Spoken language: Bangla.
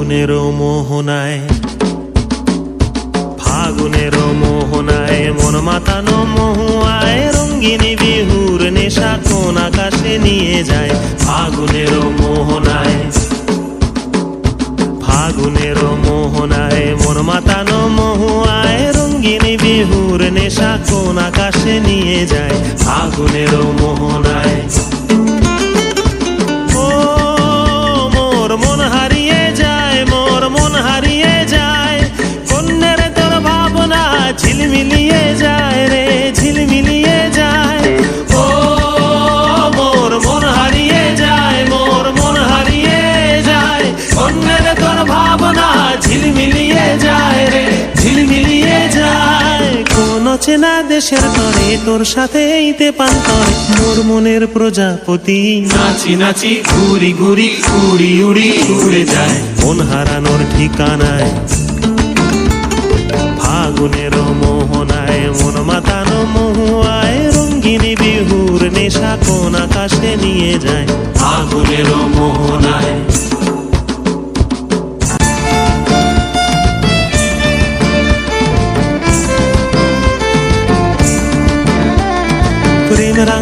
ফাগুনের মোহনায়, ফাগুনের মোহনায় মন মাতানো মহুয়ায় রঙ্গিনী বিহুর নেশা কোন আকাশে নিয়ে যায়। ফাগুনের মোহনায়, ফাগুনের মোহনায় মন মাতানো মহুয়ায় রঙ্গিনী বিহুর নেশা কোন আকাশে নিয়ে যায়। ফাগুনের মোহনায় মন হারিয়ে যায়, মোর মন হারিয়ে যায়, কন্যের তোর ভাবনা ঝিলমিলিয়ে যায় রে, ঝিলমিলিয়ে যায়। ও মোর মন হারিয়ে যায়, মোর মন হারিয়ে যায়, কন্যের তোর ভাবনা ঝিলমিলিয়ে যায় রে, ঝিলমিলিয়ে যায়। কোন চেনা দেশের তরে তোর সাথে এইতে পান্তরে মোর মনের প্রজাপতি নাচি নাচি ঘুরি ঘুরি উড়ি উড়ি উড়ে যায় মন হারানোর ঠিকানায়। ফাগুনের মোহনায় মন মাতানো মহুয়ায় রঙ্গিনী বিহুর নেশা কোন আকাশে নিয়ে যায়। ফাগুনের মোহনায়।